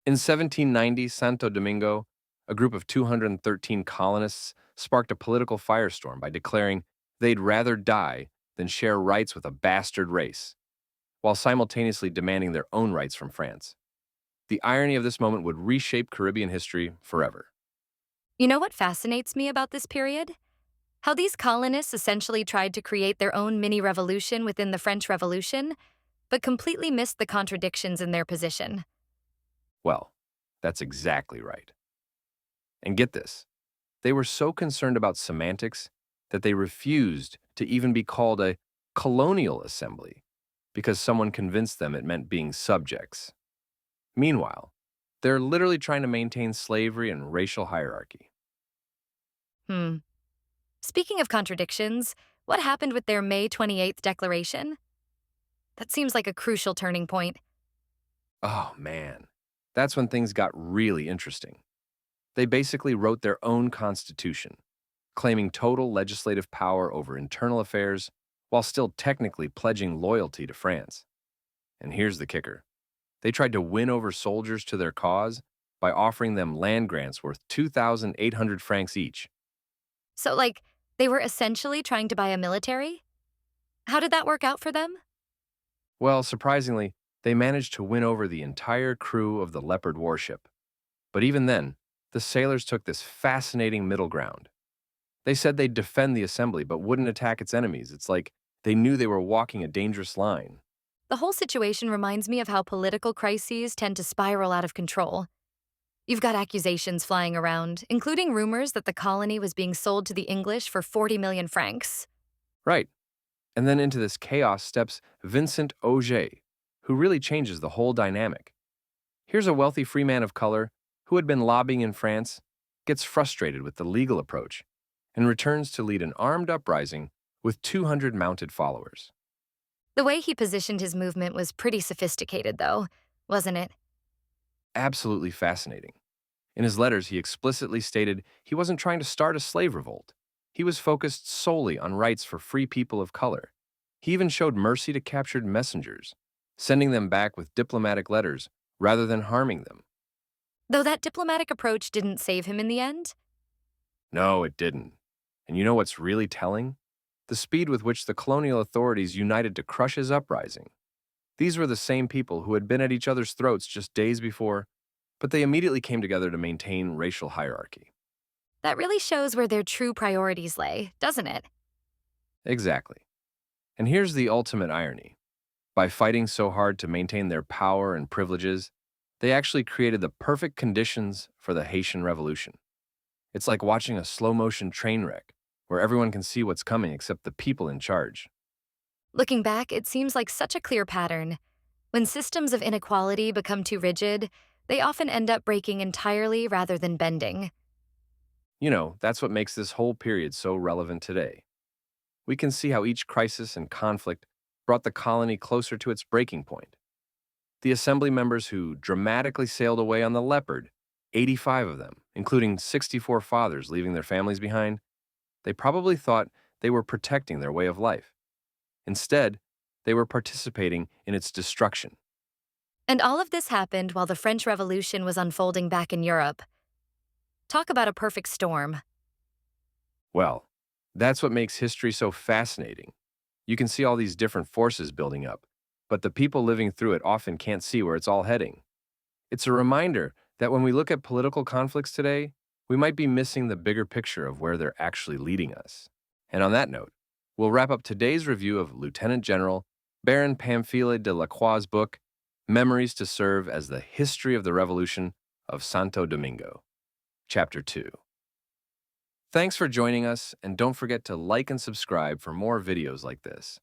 In 1790, Santo-Domingo, a group of 213 colonists sparked a political firestorm by declaring they'd rather die than share rights with a bastard race, while simultaneously demanding their own rights from France. The irony of this moment would reshape Caribbean history forever. You know what fascinates me about this period? How these colonists essentially tried to create their own mini revolution within the French Revolution, but completely missed the contradictions in their position. Well, that's exactly right. And get this, they were so concerned about semantics that they refused to even be called a colonial assembly because someone convinced them it meant being subjects. Meanwhile, they're literally trying to maintain slavery and racial hierarchy. Hmm. Speaking of contradictions, what happened with their May 28th declaration? That seems like a crucial turning point. Oh man, that's when things got really interesting. They basically wrote their own constitution, claiming total legislative power over internal affairs while still technically pledging loyalty to France. And here's the kicker. They tried to win over soldiers to their cause by offering them land grants worth 2,800 francs each. So, they were essentially trying to buy a military? How did that work out for them? Well, surprisingly, they managed to win over the entire crew of the Leopard warship. But even then, the sailors took this fascinating middle ground. They said they'd defend the assembly but wouldn't attack its enemies. It's like they knew they were walking a dangerous line. The whole situation reminds me of how political crises tend to spiral out of control. You've got accusations flying around, including rumors that the colony was being sold to the English for 40 million francs. Right. And then into this chaos steps Vincent Ogé, who really changes the whole dynamic. Here's a wealthy free man of color who had been lobbying in France, gets frustrated with the legal approach, and returns to lead an armed uprising with 200 mounted followers. The way he positioned his movement was pretty sophisticated, though, wasn't it? Absolutely fascinating. In his letters, he explicitly stated he wasn't trying to start a slave revolt. He was focused solely on rights for free people of color. He even showed mercy to captured messengers, sending them back with diplomatic letters rather than harming them. Though that diplomatic approach didn't save him in the end. No, it didn't. And you know what's really telling? The speed with which the colonial authorities united to crush his uprising. These were the same people who had been at each other's throats just days before, but they immediately came together to maintain racial hierarchy. That really shows where their true priorities lay, doesn't it? Exactly. And here's the ultimate irony. By fighting so hard to maintain their power and privileges, they actually created the perfect conditions for the Haitian Revolution. It's like watching a slow-motion train wreck, where everyone can see what's coming except the people in charge. Looking back, it seems like such a clear pattern. When systems of inequality become too rigid, they often end up breaking entirely rather than bending. You know, that's what makes this whole period so relevant today. We can see how each crisis and conflict brought the colony closer to its breaking point. The assembly members who dramatically sailed away on the Leopard, 85 of them, including 64 fathers leaving their families behind, they probably thought they were protecting their way of life. Instead, they were participating in its destruction. And all of this happened while the French Revolution was unfolding back in Europe. Talk about a perfect storm. Well, that's what makes history so fascinating. You can see all these different forces building up, but the people living through it often can't see where it's all heading. It's a reminder that when we look at political conflicts today, we might be missing the bigger picture of where they're actually leading us. And on that note, we'll wrap up today's review of Lieutenant General Baron Pamphile de Lacroix's book, Memories to Serve as the History of the Revolution of Santo-Domingo, Chapter 2. Thanks for joining us, and don't forget to like and subscribe for more videos like this.